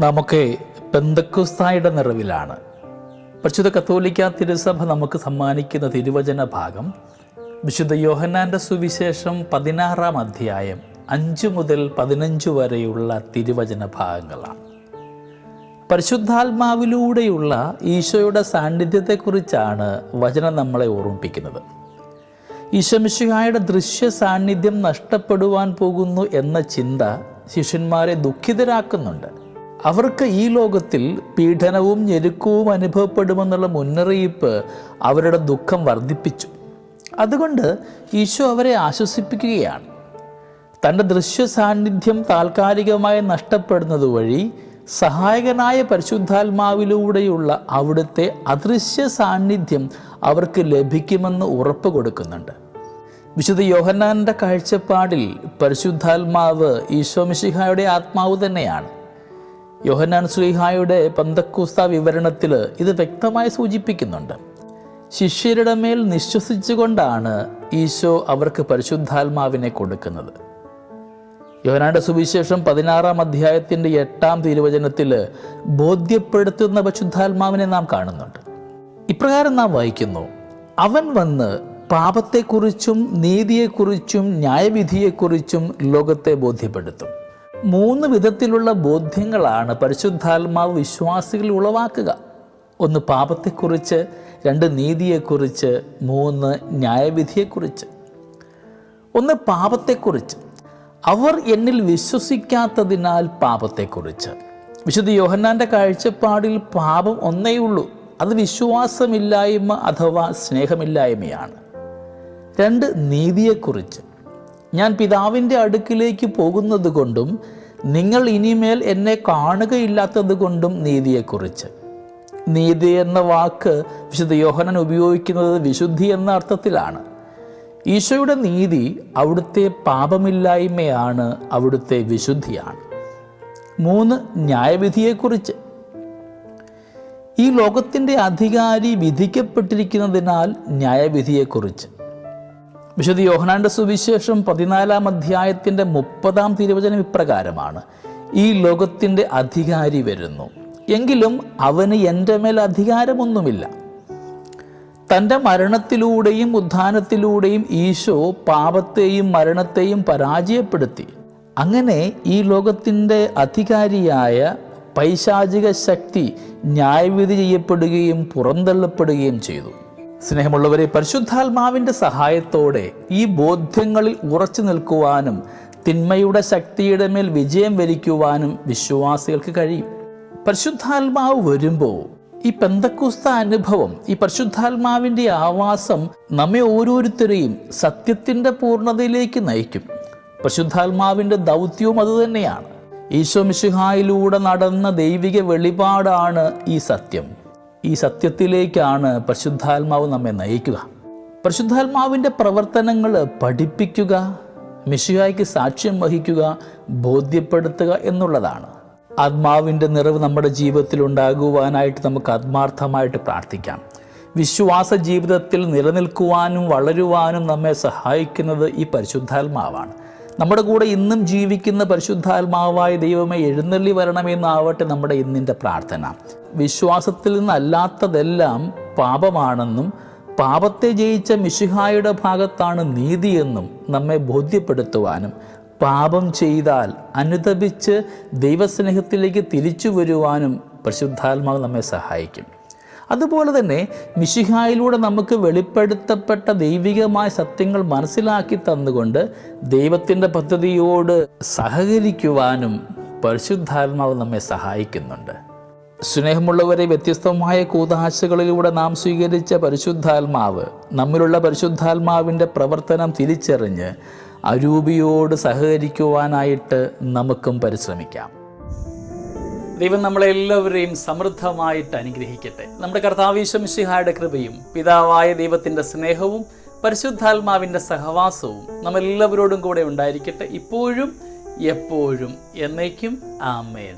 നമുക്ക് പെന്തക്കോസ്തായുടെ നിറവിലാണ്. പരിശുദ്ധ കത്തോലിക്ക തിരുസഭ നമുക്ക് സമ്മാനിക്കുന്ന തിരുവചന ഭാഗം വിശുദ്ധ യോഹന്നാൻ്റെ സുവിശേഷം 16-ാം അധ്യായം 5 മുതൽ 15 വരെയുള്ള തിരുവചന ഭാഗങ്ങളാണ്. പരിശുദ്ധാത്മാവിലൂടെയുള്ള ഈശോയുടെ സാന്നിധ്യത്തെക്കുറിച്ചാണ് വചനം നമ്മളെ ഓർമ്മിപ്പിക്കുന്നത്. ഈശോമിശിഹായുടെ ദൃശ്യ സാന്നിധ്യം നഷ്ടപ്പെടുവാൻ പോകുന്നു എന്ന ചിന്ത ശിഷ്യന്മാരെ ദുഃഖിതരാക്കുന്നുണ്ട്. അവർക്ക് ഈ ലോകത്തിൽ പീഡനവും ഞെരുക്കവും അനുഭവപ്പെടുമെന്നുള്ള മുന്നറിയിപ്പ് അവരുടെ ദുഃഖം വർദ്ധിപ്പിച്ചു. അതുകൊണ്ട് ഈശോ അവരെ ആശ്വസിപ്പിക്കുകയാണ്. തൻ്റെ ദൃശ്യ സാന്നിധ്യം താൽക്കാലികമായി നഷ്ടപ്പെടുന്നത് വഴി സഹായകനായ പരിശുദ്ധാത്മാവിലൂടെയുള്ള അവിടുത്തെ അദൃശ്യ സാന്നിധ്യം അവർക്ക് ലഭിക്കുമെന്ന് ഉറപ്പ് കൊടുക്കുന്നുണ്ട്. വിശുദ്ധ യോഹന്നാൻ്റെ കാഴ്ചപ്പാടിൽ പരിശുദ്ധാത്മാവ് ഈശോമിശിഹായുടെ ആത്മാവ് തന്നെയാണ്. യോഹന്നാൻ ശ്ലീഹായുടെ പെന്തക്കോസ്ത വിവരണത്തിൽ ഇത് വ്യക്തമായി സൂചിപ്പിക്കുന്നുണ്ട്. ശിഷ്യരുടെ മേൽ നിശ്വസിച്ചുകൊണ്ടാണ് ഈശോ അവർക്ക് പരിശുദ്ധാത്മാവിനെ കൊടുക്കുന്നത്. യോഹന്നാന്റെ സുവിശേഷം 16-ാം അധ്യായത്തിൻ്റെ 8-ാം തിരുവചനത്തിൽ ബോധ്യപ്പെടുത്തുന്ന പരിശുദ്ധാത്മാവിനെ നാം കാണുന്നുണ്ട്. ഇപ്രകാരം നാം വായിക്കുന്നു: അവൻ വന്ന് പാപത്തെക്കുറിച്ചും നീതിയെക്കുറിച്ചും ന്യായവിധിയെക്കുറിച്ചും ലോകത്തെ ബോധ്യപ്പെടുത്തും. 3 വിധത്തിലുള്ള ബോധ്യങ്ങളാണ് പരിശുദ്ധാത്മാവ് വിശ്വാസികൾ ഉളവാക്കുക. 1 പാപത്തെക്കുറിച്ച്, 2 നീതിയെക്കുറിച്ച്, 3 ന്യായവിധിയെക്കുറിച്ച്. 1 പാപത്തെക്കുറിച്ച്, അവർ എന്നിൽ വിശ്വസിക്കാത്തതിനാൽ പാപത്തെക്കുറിച്ച്. വിശുദ്ധ യോഹന്നാൻ്റെ കാഴ്ചപ്പാടിൽ പാപം ഒന്നേയുള്ളൂ, അത് വിശ്വാസമില്ലായ്മ അഥവാ സ്നേഹമില്ലായ്മയാണ്. 2 നീതിയെക്കുറിച്ച്, ഞാൻ പിതാവിൻ്റെ അടുക്കിലേക്ക് പോകുന്നത് കൊണ്ടും നിങ്ങൾ ഇനിമേൽ എന്നെ കാണുകയില്ലാത്തത് കൊണ്ടും നീതിയെക്കുറിച്ച്. നീതി എന്ന വാക്ക് വിശുദ്ധ യോഹന്നാൻ ഉപയോഗിക്കുന്നത് വിശുദ്ധി എന്ന അർത്ഥത്തിലാണ്. ഈശോയുടെ നീതി അവിടുത്തെ പാപമില്ലായ്മയാണ്, അവിടുത്തെ വിശുദ്ധിയാണ്. 3 ന്യായവിധിയെക്കുറിച്ച്, ഈ ലോകത്തിൻ്റെ അധികാരി വിധിക്കപ്പെട്ടിരിക്കുന്നതിനാൽ ന്യായവിധിയെക്കുറിച്ച്. വിശുദ്ധ യോഹന്നാന്റെ സുവിശേഷം 14-ാം അധ്യായത്തിൻ്റെ 30-ാം തിരുവചനം ഇപ്രകാരമാണ്: ഈ ലോകത്തിൻ്റെ അധികാരി വരുന്നു, എങ്കിലും അവന് എൻ്റെ മേൽ അധികാരമൊന്നുമില്ല. തൻ്റെ മരണത്തിലൂടെയും ഉത്ഥാനത്തിലൂടെയും ഈശോ പാപത്തെയും മരണത്തെയും പരാജയപ്പെടുത്തി. അങ്ങനെ ഈ ലോകത്തിൻ്റെ അധികാരിയായ പൈശാചിക ശക്തി ന്യായവിധി ചെയ്യപ്പെടുകയും പുറന്തള്ളപ്പെടുകയും ചെയ്തു. സ്നേഹമുള്ളവരെ, പരിശുദ്ധാത്മാവിൻ്റെ സഹായത്തോടെ ഈ ബോധ്യങ്ങളിൽ ഉറച്ചു നിൽക്കുവാനും തിന്മയുടെ ശക്തിയുടെ മേൽ വിജയം വരിക്കുവാനും വിശ്വാസികൾക്ക് കഴിയും. പരിശുദ്ധാത്മാവ് വരുമ്പോൾ ഈ പെന്തക്കോസ്ത അനുഭവം, ഈ പരിശുദ്ധാത്മാവിൻ്റെ ആവാസം നമ്മെ ഓരോരുത്തരെയും സത്യത്തിൻ്റെ പൂർണ്ണതയിലേക്ക് നയിക്കും. പരിശുദ്ധാത്മാവിൻ്റെ ദൗത്യവും അതുതന്നെയാണ്. ഈശോ മിശിഹായിലൂടെ നടന്ന ദൈവിക വെളിപാടാണ് ഈ സത്യം. ഈ സത്യത്തിലേക്കാണ് പരിശുദ്ധാത്മാവ് നമ്മെ നയിക്കുക. പരിശുദ്ധാത്മാവിൻ്റെ പ്രവർത്തനങ്ങൾ പഠിപ്പിക്കുക, മിശിഹായ്ക്ക് സാക്ഷ്യം വഹിക്കുക, ബോധ്യപ്പെടുത്തുക എന്നുള്ളതാണ്. ആത്മാവിൻ്റെ നിറവ് നമ്മുടെ ജീവിതത്തിൽ ഉണ്ടാകുവാനായിട്ട് നമുക്ക് ആത്മാർത്ഥമായിട്ട് പ്രാർത്ഥിക്കാം. വിശ്വാസ ജീവിതത്തിൽ നിലനിൽക്കുവാനും വളരുവാനും നമ്മെ സഹായിക്കുന്നത് ഈ പരിശുദ്ധാത്മാവാണ്. നമ്മുടെ കൂടെ ഇന്നും ജീവിക്കുന്ന പരിശുദ്ധാത്മാവായ ദൈവമേ, എഴുന്നള്ളി വരണമെന്നാവട്ടെ നമ്മുടെ ഇന്നിൻ്റെ പ്രാർത്ഥന. വിശ്വാസത്തിൽ നിന്നല്ലാത്തതെല്ലാം പാപമാണെന്നും പാപത്തെ ജയിച്ച മിശിഹായുടെ ഭാഗത്താണ് നീതിയെന്നും നമ്മെ ബോധ്യപ്പെടുത്തുവാനും പാപം ചെയ്താൽ അനുതപിച്ച് ദൈവസ്നേഹത്തിലേക്ക് തിരിച്ചു വരുവാനും പരിശുദ്ധാത്മാവ് നമ്മെ സഹായിക്കും. അതുപോലെ തന്നെ മിശിഹായിലൂടെ നമുക്ക് വെളിപ്പെടുത്തപ്പെട്ട ദൈവികമായ സത്യങ്ങൾ മനസ്സിലാക്കി തന്നുകൊണ്ട് ദൈവത്തിൻ്റെ പദ്ധതിയോട് സഹകരിക്കുവാനും പരിശുദ്ധാത്മാവ് നമ്മെ സഹായിക്കുന്നുണ്ട്. സ്നേഹമുള്ളവരെ, വ്യത്യസ്തമായ കൂദാശകളിലൂടെ നാം സ്വീകരിച്ച പരിശുദ്ധാത്മാവ്, നമ്മിലുള്ള പരിശുദ്ധാത്മാവിൻ്റെ പ്രവർത്തനം തിരിച്ചറിഞ്ഞ് അരൂപിയോട് സഹകരിക്കുവാനായിട്ട് നമുക്കും പരിശ്രമിക്കാം. ദൈവം നമ്മളെല്ലാവരെയും സമൃദ്ധമായിട്ട് അനുഗ്രഹിക്കട്ടെ. നമ്മുടെ കർത്താവ് ഈശോ മിശിഹായുടെ കൃപയും പിതാവായ ദൈവത്തിൻ്റെ സ്നേഹവും പരിശുദ്ധാത്മാവിൻ്റെ സഹവാസവും നമ്മളെല്ലാവരോടും കൂടെ ഉണ്ടായിരിക്കട്ടെ, ഇപ്പോഴും എപ്പോഴും എന്നേക്കും. ആമേൻ.